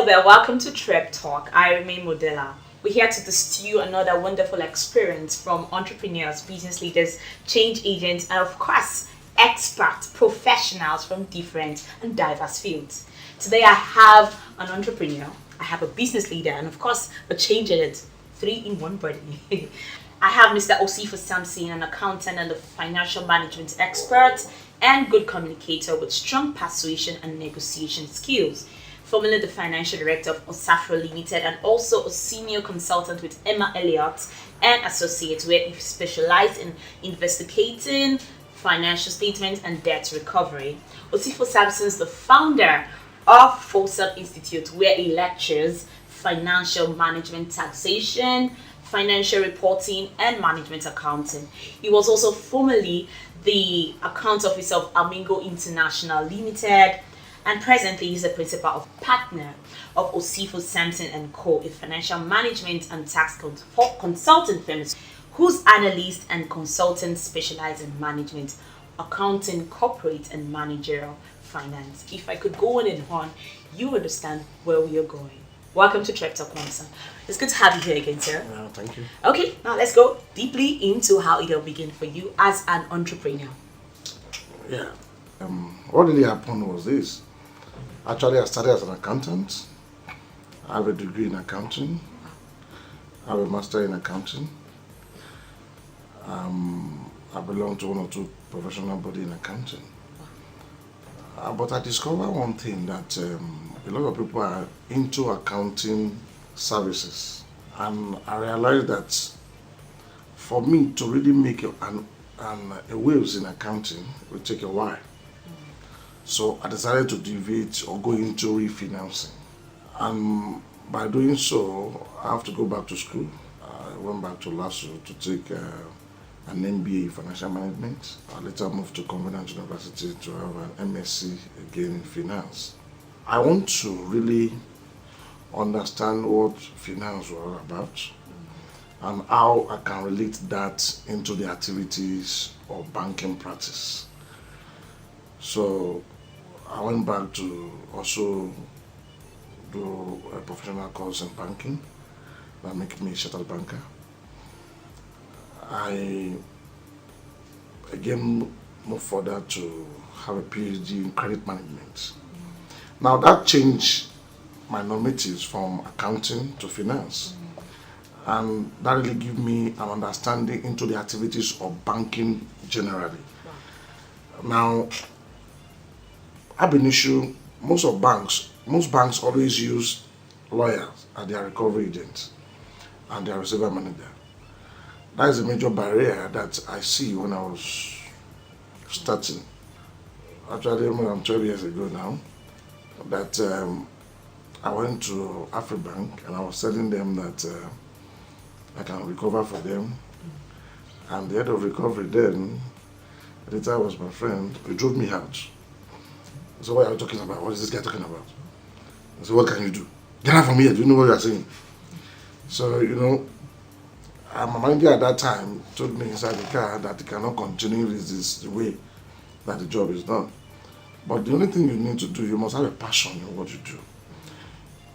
Hello there, welcome to Trep Talk. I remain Modella. We're here to distill another wonderful experience from entrepreneurs, business leaders, change agents, and of course, experts, professionals from different and diverse fields. Today I have an entrepreneur, I have a business leader, and of course, a change agent. 3 in 1 body. I have Mr. Osifo Sampson, an accountant and a financial management expert and good communicator with strong persuasion and negotiation skills. Formerly the financial director of Osafro Limited and also a senior consultant with Emma Elliott and Associates, where he specialized in investigating financial statements and debt recovery. Osifo Sampson is the founder of FOSAP Institute, where he lectures financial management, taxation, financial reporting, and management accounting. He was also formerly the account officer of Amingo International Limited, and presently he's the principal partner of Osifo Sampson and Co., a financial management and tax consultant firm whose analysts and consultants specialize in management, accounting, corporate, and managerial finance. If I could go on and on, you understand where we are going. Welcome to Trep Talk, sir. It's good to have you here again, sir. Thank you. Okay, now let's go deeply into how it'll begin for you as an entrepreneur. Yeah. What really happened was this. Actually, I started as an accountant. I have a degree in accounting. I have a master in accounting. I belong to one or two professional bodies in accounting. But I discovered one thing, that a lot of people are into accounting services. And I realized that for me to really make a waves in accounting will take a while. So I decided to deviate or go into refinancing. And by doing so, I have to go back to school. I went back to LASU to take an MBA in financial management. I later moved to Covenant University to have an MSc again in finance. I want to really understand what finance was all about and how I can relate that into the activities of banking practice. So I went back to also do a professional course in banking that made me a chartered banker. I again moved further to have a PhD in credit management. Now that changed my normatives from accounting to finance. And that really gave me an understanding into the activities of banking generally. Now, ab initio, most banks always use lawyers as their recovery agents and their receiver manager. That is a major barrier that I see when I was starting. Actually, I'm 12 years ago now, that I went to Afribank and I was telling them that I can recover for them. And the head of recovery then, at the time was my friend, he drove me out. So what are you talking about? What is this guy talking about? I said, what can you do? Get out from here, do you know what you are saying? So, my manager at that time told me inside the car that he cannot continue this the way that the job is done. But the only thing you need to do, you must have a passion in what you do.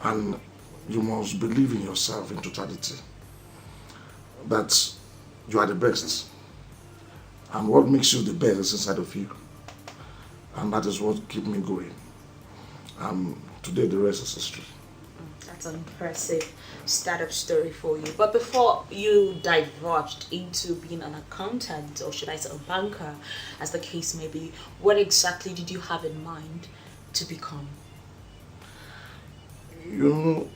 And you must believe in yourself in totality. That you are the best. And what makes you the best is inside of you. And that is what keeps me going. And today the rest is history. That's an impressive startup story for you. But before you diverged into being an accountant, or should I say a banker, as the case may be, what exactly did you have in mind to become? You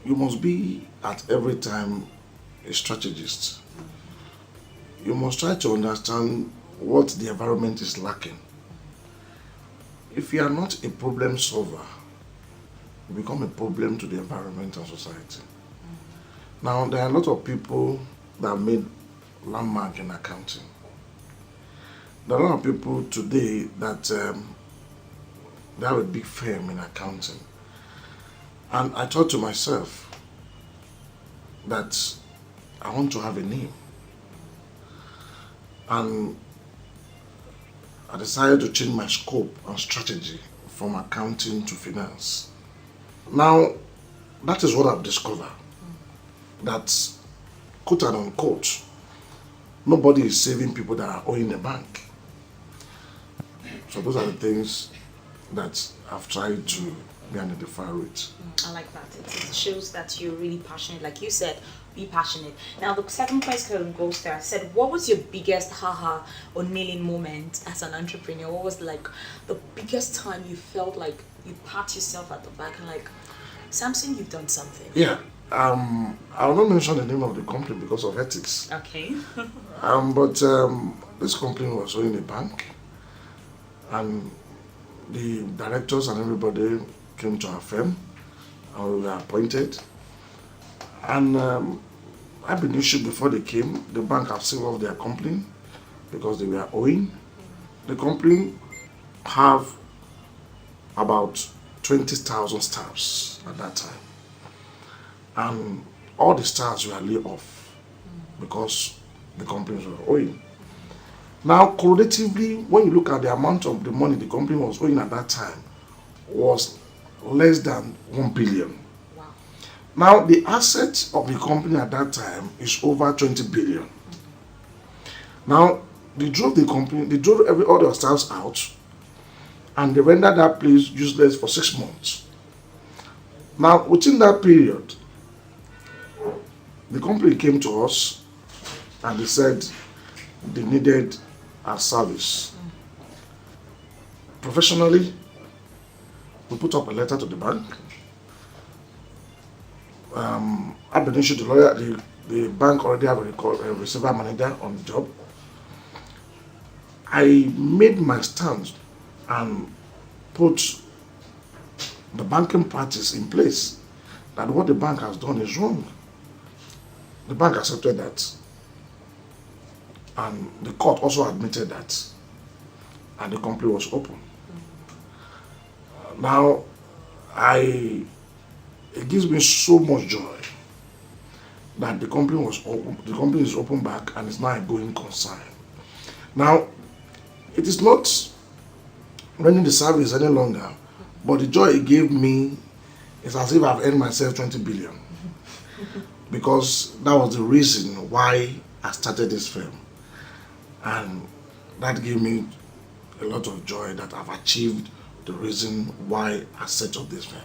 must be at every time a strategist. You must try to understand what the environment is lacking. If you are not a problem solver, you become a problem to the environment and society. Now, there are a lot of people that have made landmark in accounting. There are a lot of people today that they have a big firm in accounting. And I thought to myself that I want to have a name. And I decided to change my scope and strategy from accounting to finance. Now, that is what I've discovered. That, quote and unquote, nobody is saving people that are owing the bank. So those are the things that I've tried to be identified with. I like that. It shows that you're really passionate. Like you said, be passionate. Now, the second question goes there. I said, what was your biggest haha or nailing moment as an entrepreneur? What was like the biggest time you felt like you pat yourself at the back and like, Samson, you've done something? Yeah. I will not mention the name of the company because of ethics. Okay. But this company was owning a bank, and the directors and everybody came to our firm, and we were appointed. And I've been issued before they came. The bank have sealed off their company because they were owing. The company have about 20,000 staffs at that time. And all the staffs were laid off because the companies were owing. Now, correlatively, when you look at the amount of the money the company was owing at that time, was less than 1 billion. Wow. Now, the assets of the company at that time is over 20 billion. Now, they drove the company, they drove all their staffs out, and they rendered that place useless for 6 months. Now, within that period, the company came to us and they said they needed our service. Professionally, we put up a letter to the bank. I've been issued the lawyer, the bank already have a receiver manager on the job. I made my stand and put the banking practice in place that what the bank has done is wrong. The bank accepted that, and the court also admitted that, and the company was open. Now, it gives me so much joy that the company was open. The company is open back and is now a going concern. Now, it is not running the service any longer, but the joy it gave me is as if I've earned myself 20 billion. Because that was the reason why I started this firm. And that gave me a lot of joy that I've achieved the reason why I set up this firm.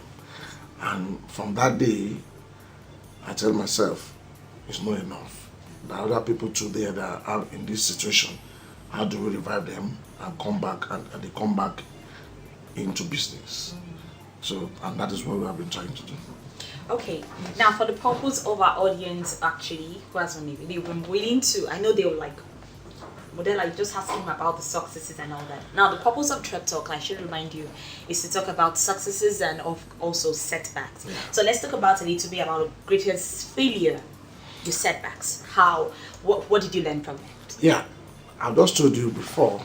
And from that day, I tell myself, it's not enough. There are other people too there that are in this situation. How do we revive them and come back, and they come back into business? So, and that is what we have been trying to do. Okay, now for the purpose of our audience, actually, who has only they've been willing to, I know they were like, but they're like just asking about the successes and all that. Now, the purpose of Trep Talk, I should remind you, is to talk about successes and also setbacks. Yeah. So let's talk about a little bit about the greatest failure, your setbacks. What did you learn from it? Yeah, I've just told you before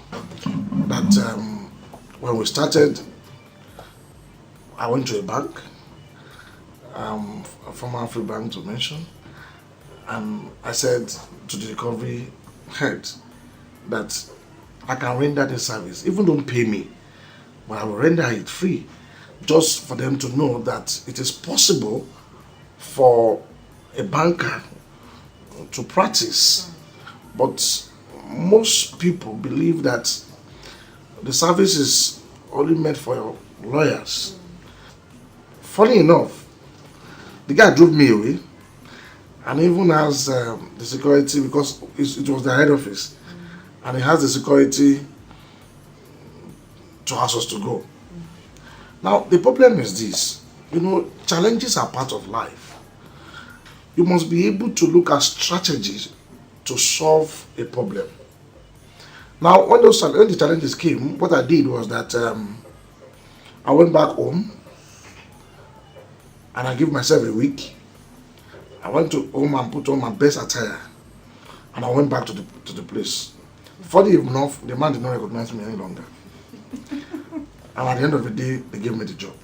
that when we started, I went to a bank, a former Free Bank to mention, and I said to the recovery head that I can render this service, even don't pay me, but I will render it free, just for them to know that it is possible for a banker to practice. But most people believe that the service is only meant for lawyers. Funny enough, the guy drove me away, and even has the security, because it was the head office, and he has the security to ask us to go. Now, the problem is this, challenges are part of life. You must be able to look at strategies to solve a problem. Now, when the challenges came, what I did was that I went back home and I gave myself a week. I went to home and put on my best attire, and I went back to the place. Funny enough, the man did not recognize me any longer. And at the end of the day, they gave me the job.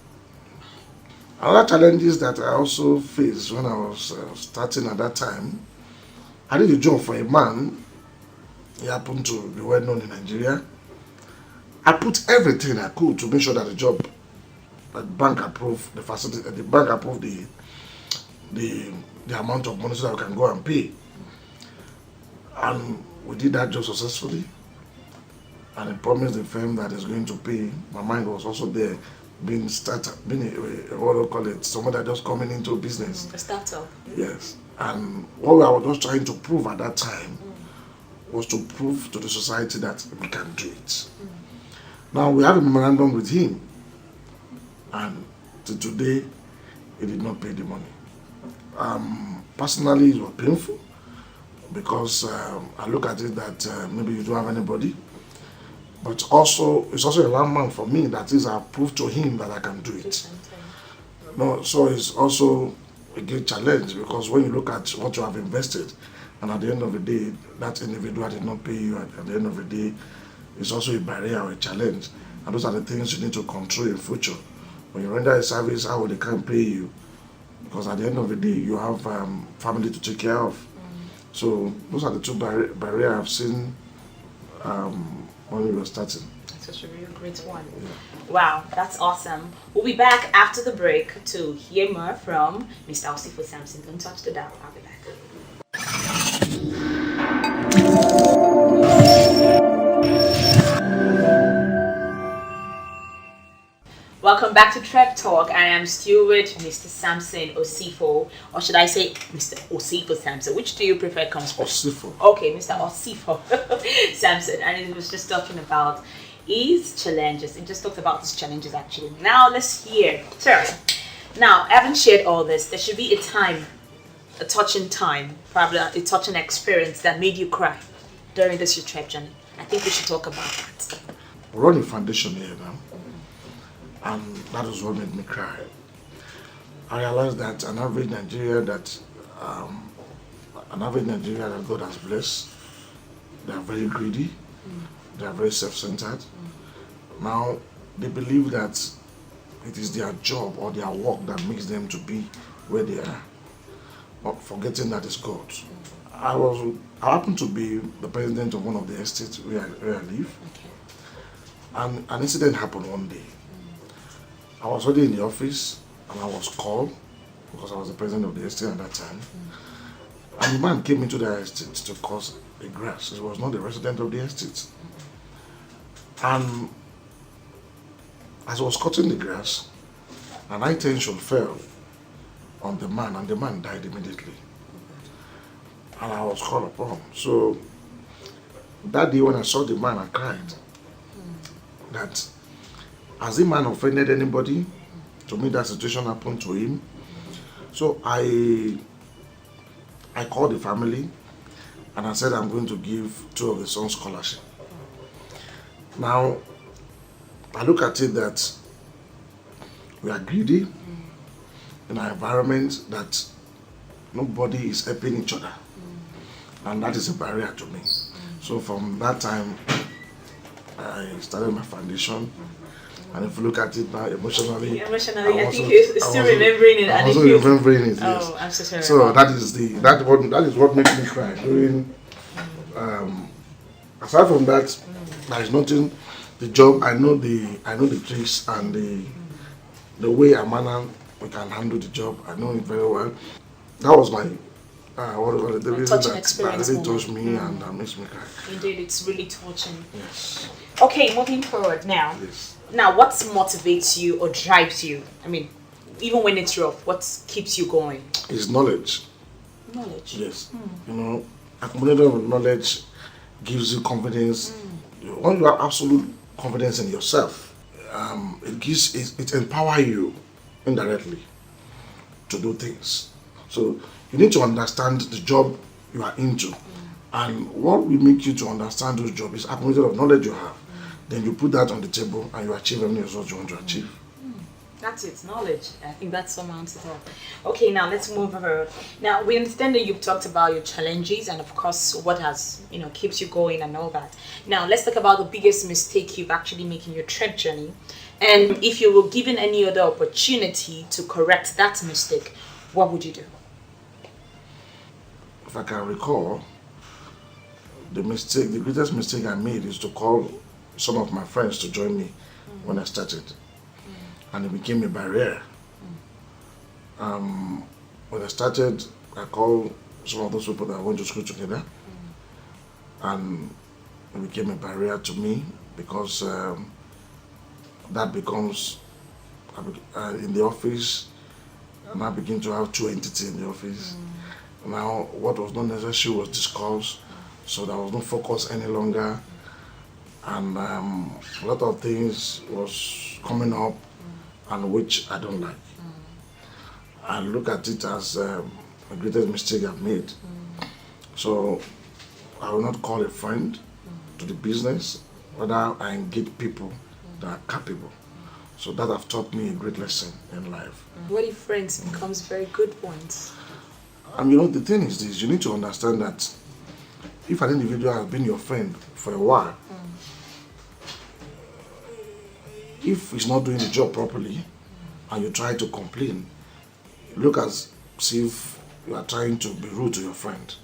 Another challenges that I also faced when I was starting at that time, I did a job for a man. He happened to be well known in Nigeria. I put everything I could to make sure that the job the bank approved the facility, the bank approved the amount of money so that we can go and pay. And we did that job successfully. And I promised the firm that is going to pay. My mind was also there, being what do you call it, someone that just coming into business. A startup. Yes. And what I was just trying to prove at that time was to prove to the society that we can do it. Now we have a memorandum with him, and to today, he did not pay the money. Personally, it was painful because I look at it that maybe you don't have anybody, but also it's also a landmark for me. That is, I proved to him that I can do it. No, so it's also a great challenge because when you look at what you have invested, and at the end of the day, that individual did not pay you. At the end of the day, it's also a barrier or a challenge, and those are the things you need to control in future. When you render a service, how they can't pay you, because at the end of the day, you have family to take care of. So those are the two barriers I've seen when we were starting. That's such a real great one. Wow, that's awesome. We'll be back after the break to hear more from Mr. Osifo Samson. Don't touch the dial. I'll be back. Welcome back to Trep Talk. I am still with Mr. Samson Osifo, or should I say Mr. Osifo Samson? Which do you prefer comes first? Osifo. Okay, Mr. Osifo Samson. And he was just talking about his challenges. He just talked about his challenges actually. Now let's hear. Sir, now having shared all this, there should be a time, a touching time, probably a touching experience that made you cry during this your trip journey. I think we should talk about that. We're running foundation here now. And that is what made me cry. I realized that an average Nigerian that God has blessed, they are very greedy, they are very self-centered. Now they believe that it is their job or their work that makes them to be where they are, but forgetting that it's God. I happened to be the president of one of the estates where I live, and an incident happened one day. I was already in the office and I was called because I was the president of the estate at that time. And the man came into the estate to cut the grass. He was not the resident of the estate. And as I was cutting the grass, an high tension fell on the man and the man died immediately. And I was called upon. So that day when I saw the man, I cried. That has the man offended anybody? To me, that situation happened to him. So I called the family and I said I'm going to give 2 of the sons scholarship. Now, I look at it that we are greedy in our environment, that nobody is helping each other. And that is a barrier to me. So from that time, I started my foundation. And if you look at it now, emotionally, I think you're still remembering it. I'm also remembering it. Yes. Oh, I'm so sorry. So that is what makes me cry. During, aside from that, there is nothing. The job, I know the tricks and the way and manner we can handle the job. I know it very well. That was my the reason that really touched me and that makes me cry. Indeed, it's really touching. Yes. Okay, moving forward now. Yes. Now, what motivates you or drives you? I mean, even when it's rough, what keeps you going? It's knowledge. Knowledge. Yes. You know, accumulating of knowledge gives you confidence. When you have absolute confidence in yourself, it empowers you indirectly to do things. So you need to understand the job you are into, and what will make you to understand those jobs is accumulation of knowledge you have. Then you put that on the table and you achieve any result you want to achieve. That's it, knowledge. I think that surmounts it all. Okay, now let's move forward. Now we understand that you've talked about your challenges and of course what has keeps you going and all that. Now let's talk about the biggest mistake you've actually made in your trek journey, and if you were given any other opportunity to correct that mistake, what would you do? If I can recall, the greatest mistake I made is to call some of my friends to join me when I started. and it became a barrier. When I started, I called some of those people that went to school together, and it became a barrier to me because that becomes in the office, and I begin to have two entities in the office. Now, what was not necessary was discussed, so there was no focus any longer, and a lot of things was coming up, and which I don't like. I look at it as the greatest mistake I've made. So I will not call a friend to the business, rather I engage people that are capable. So that have taught me a great lesson in life. What if friends becomes very good ones? And you know, the thing is this, you need to understand that if an individual has been your friend for a while, if he's not doing the job properly and you try to complain, look as if you are trying to be rude to your friend.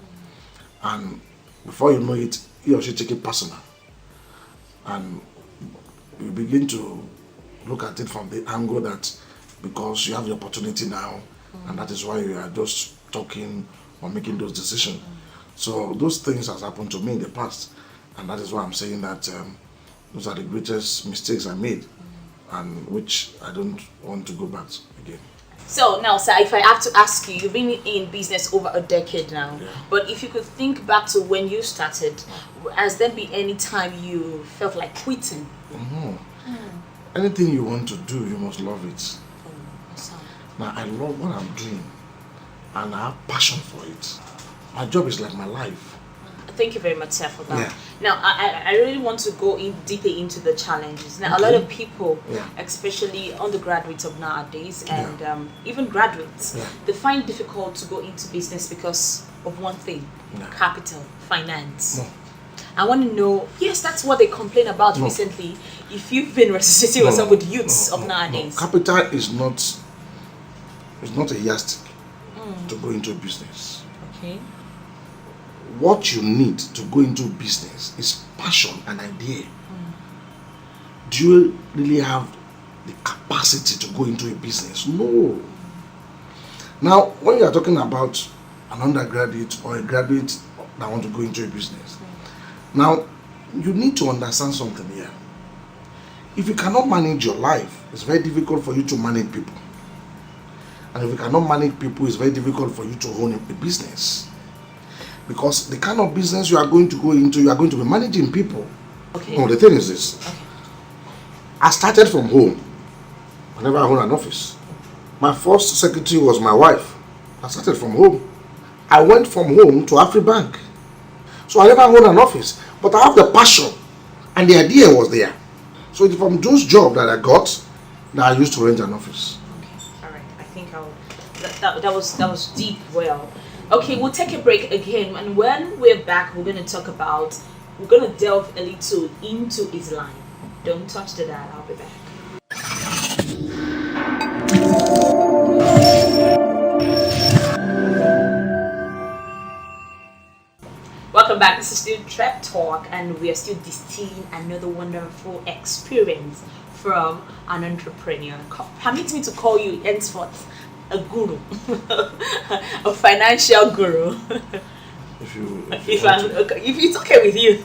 And before you know it, he or she take it personal. And you begin to look at it from the angle that because you have the opportunity now, and that is why you are just talking or making those decisions. So those things has happened to me in the past, and that is why I'm saying that those are the greatest mistakes I made, and which I don't want to go back again. So now, sir, if I have to ask you, you've been in business over a decade now, Yeah. but if you could think back to when you started, has there been any time you felt like quitting? Anything you want to do, you must love it. Awesome. Now, I love what I'm doing, and I have passion for it. My job is like my life. Thank you very much, sir, for that. Yeah. Now, I really want to go in deeper into the challenges. Now, a lot of people, Yeah. especially undergraduates of nowadays and even graduates, Yeah. they find it difficult to go into business because of one thing, Yeah. capital, finance. No. I want to know, yes, that's what they complain about No. recently. If you've been associating yourself with youths of nowadays. Capital is not a yardstick to go into business. Okay. What you need to go into business is passion and idea. Do you really have the capacity to go into a business? No. Now, when you are talking about an undergraduate or a graduate that want to go into a business, now you need to understand something here. If you cannot manage your life, it's very difficult for you to manage people. And if you cannot manage people, it's very difficult for you to own a business. Because the kind of business you are going to go into, you are going to be managing people. Okay. No, the thing is this. Okay. I started from home. I never owned an office. My first secretary was my wife. I started from home. I went from home to AfriBank. So I never owned an office. But I have the passion. And the idea was there. So it's from those jobs that I got that I used to rent an office. Okay. All right. I think that was deep. Well. Okay, we'll take a break again, and when we're back, we're going to delve a little into his line. Don't touch the dial, I'll be back. Welcome back, this is still Trap Talk, and we are still distilling another wonderful experience from an entrepreneur. Permit me to call you henceforth a guru, a financial guru. If it's okay with you.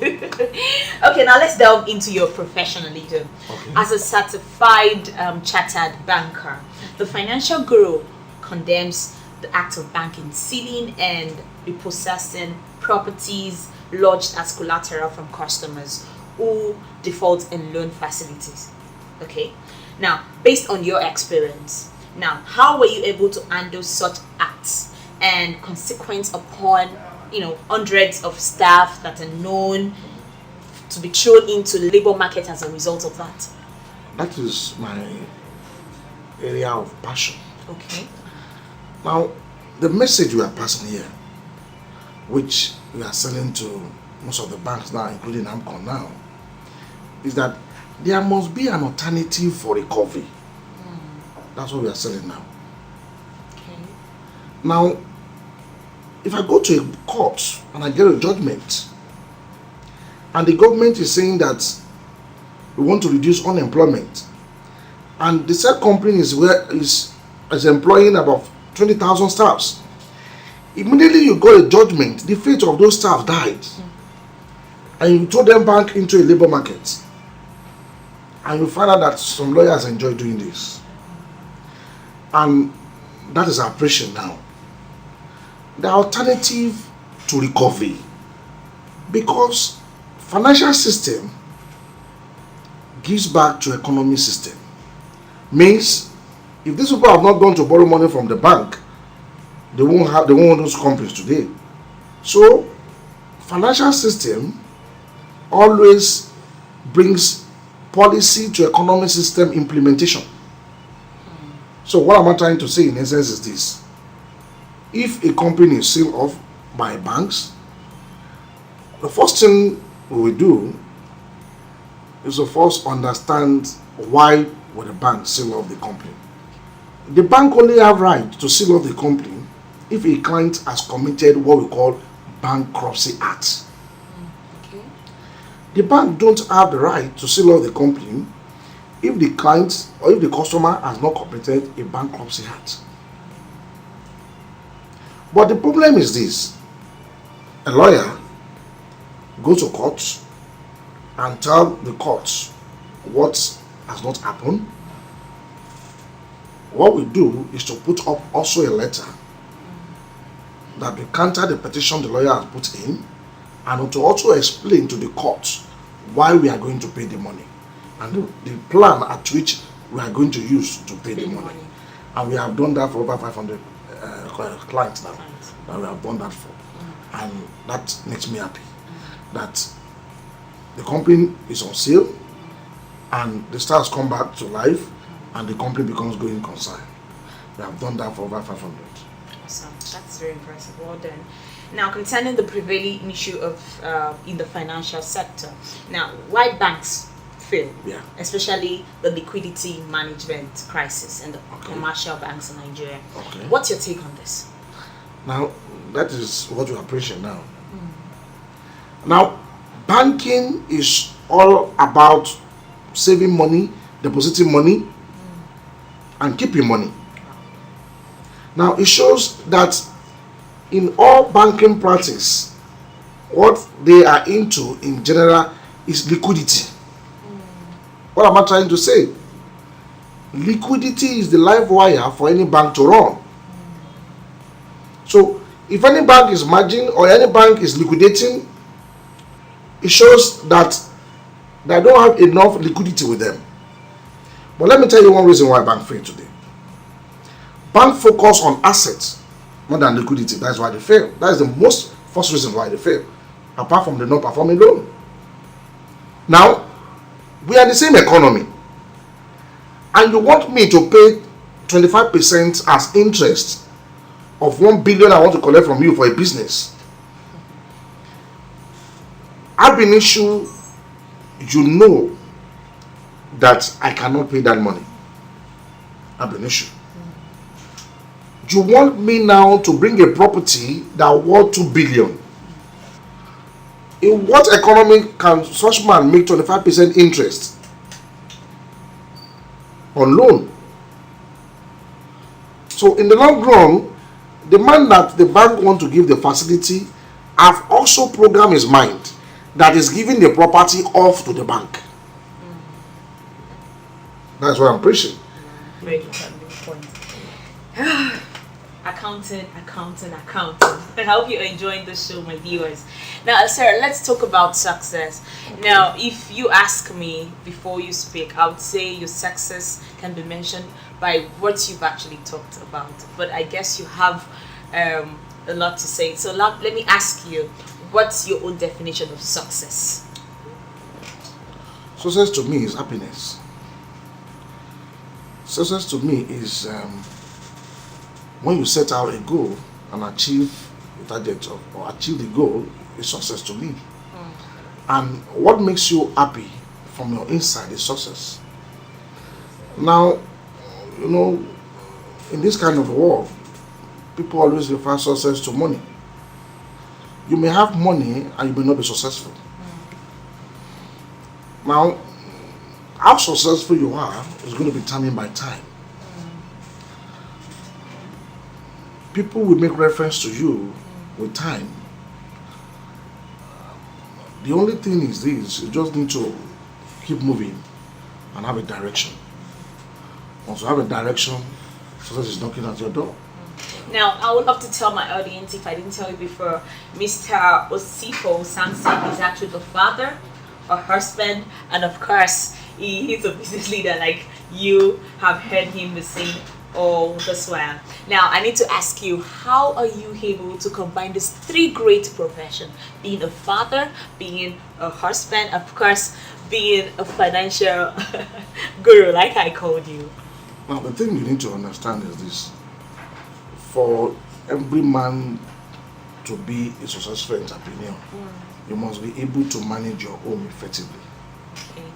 Okay, now let's delve into your professionalism. Okay. As a certified chartered banker, the financial guru condemns the act of banking, sealing and repossessing properties lodged as collateral from customers who default in loan facilities. Okay, now based on your experience, now how were you able to handle such acts and consequence upon hundreds of staff that are known to be thrown into the labor market as a result of that? That is my area of passion. Okay. Now, the message we are passing here, which we are selling to most of the banks now, including AMCON now, is that there must be an alternative for recovery. That's what we are selling now. Okay. Now, if I go to a court and I get a judgment, and the government is saying that we want to reduce unemployment, and the said company is employing about 20,000 staffs. Immediately you got a judgment, the fate of those staff died, and you throw them back into a labor market, and you find out that some lawyers enjoy doing this, and that is our pressure now. The alternative to recovery, because financial system gives back to economy system, means if these people have not gone to borrow money from the bank, they won't want those companies today. So financial system always brings policy to economic system implementation. So what am I trying to say in essence is this: if a company is sealed off by banks, the first thing we will do is to first understand why would the bank seal off the company. The bank only have right to seal off the company if a client has committed what we call bankruptcy act. Okay. The bank don't have the right to seal off the company if the client or if the customer has not committed a bankruptcy act. But the problem is this: a lawyer goes to court and tell the court what has not happened. What we do is to put up also a letter that we counter the petition the lawyer has put in, and to also explain to the court why we are going to pay the money and the plan at which we are going to use to pay the money. And we have done that for over 500 clients now that we have done that for. And that makes me happy that the company is on sale and the stars come back to life and the company becomes going concern. We have done that for over 500. Awesome. That's very impressive. Well done. Now, concerning the prevailing issue of in the financial sector, now why banks fail, especially the liquidity management crisis in the commercial banks in Nigeria. Okay. What's your take on this? Now, that is what we appreciate now. Now, banking is all about saving money, depositing money, and keeping money. Now, it shows that in all banking practice, what they are into in general is liquidity. What am I trying to say? Liquidity is the life wire for any bank to run. So, if any bank is merging or any bank is liquidating, it shows that they don't have enough liquidity with them. But let me tell you one reason why bank fail today. Bank focus on assets more than liquidity. That's why they fail. That is the most first reason why they fail, apart from the non-performing loan. Now, we are the same economy, and you want me to pay 25% as interest of 1 billion I want to collect from you for a business. I've been issue, you know that I cannot pay that money. I've been issue. You want me now to bring a property that worth 2 billion. In what economy can such man make 25% interest on loan? So in the long run, the man that the bank want to give the facility have also programmed his mind that is giving the property off to the bank. That's what I'm preaching. Very good point. Accounting. I hope you're enjoying the show, my viewers. Now, Sarah, let's talk about success. Now, if you ask me before you speak, I would say your success can be mentioned by what you've actually talked about. But I guess you have a lot to say. So let me ask you, what's your own definition of success? Success to me is happiness. Success to me is when you set out a goal and achieve the target or achieve the goal is success to me. And what makes you happy from your inside is success. Now, you know, in this kind of world, people always refer success to money. You may have money and you may not be successful. Now, how successful you are is going to be determined by time. People will make reference to you with time. The only thing is this: you just need to keep moving and have a direction. Once you have a direction, success is knocking at your door. Now, I would love to tell my audience, if I didn't tell you before, Mr. Osifo Samson is actually the father, a husband, and of course, he's a business leader. Like you have heard him saying all this while. Now, I need to ask you, how are you able to combine these three great professions? Being a father, being a husband, of course, being a financial guru, like I called you. Now, the thing you need to understand is this: for every man to be a successful entrepreneur, you must be able to manage your home effectively. Okay.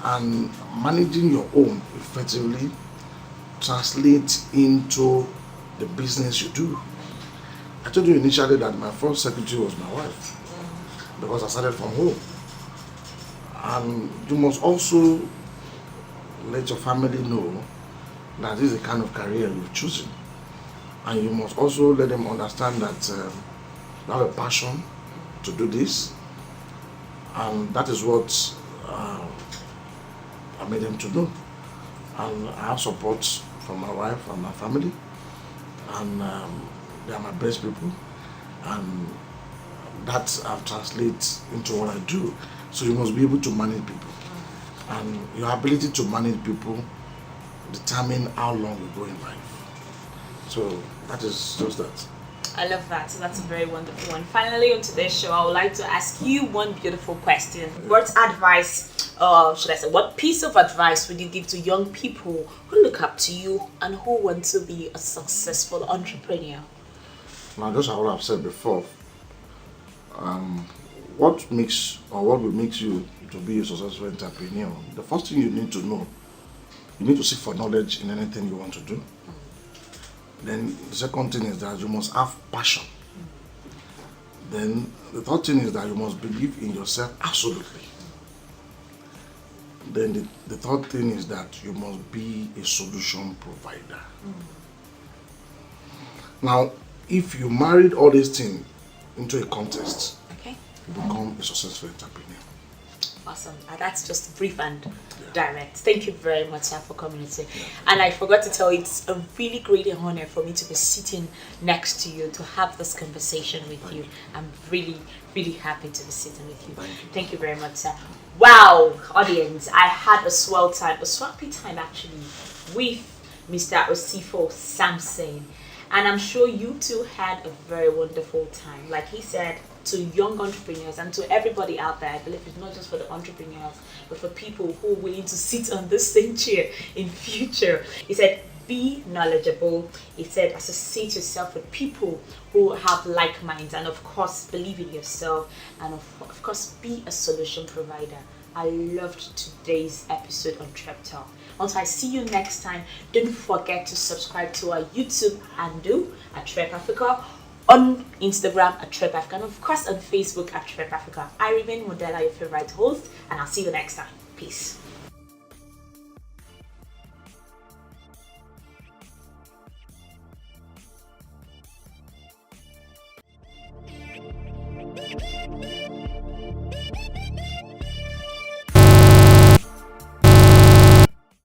And managing your home effectively translates into the business you do. I told you initially that my first secretary was my wife because I started from home. And you must also let your family know that this is the kind of career you've chosen. And you must also let them understand that you have a passion to do this. And that is what I made them to know. And I have support from my wife and my family. And they are my best people. And that I've translated into what I do. So you must be able to manage people. And your ability to manage people determine how long you go in life. So that is just that. I love that. So that's a very wonderful one. Finally, on today's show, I would like to ask you one beautiful question. What advice, should I say, what piece of advice would you give to young people who look up to you and who want to be a successful entrepreneur? Now, just as what I've said before, what will make you to be a successful entrepreneur? The first thing you need to know, you need to seek for knowledge in anything you want to do. Then the second thing is that you must have passion. Then the third thing is that you must believe in yourself absolutely. Then the third thing is that you must be a solution provider. Now, if you married all these things into a context, Okay. you become a successful entrepreneur. Awesome. That's just brief and direct. Thank you very much, sir, for coming today. And I forgot to tell you, it's a really great honor for me to be sitting next to you to have this conversation with you. I'm really, really happy to be sitting with you. Thank you very much, sir. Wow, audience, I had a swell time, a swampy time actually, with Mr. Osifo Samson. And I'm sure you too had a very wonderful time. Like he said, to young entrepreneurs and to everybody out there, I believe it's not just for the entrepreneurs, but for people who are willing to sit on this same chair in future. He said, be knowledgeable. He said, associate yourself with people who have like minds, and of course, believe in yourself, and of course, be a solution provider. I loved today's episode on Trep Talk. Until I see you next time, don't forget to subscribe to our YouTube handle at Trep Africa, on Instagram at Trep Africa, and of course on Facebook at Trep Africa. I remain Modella, your favorite host, and I'll see you next time. Peace.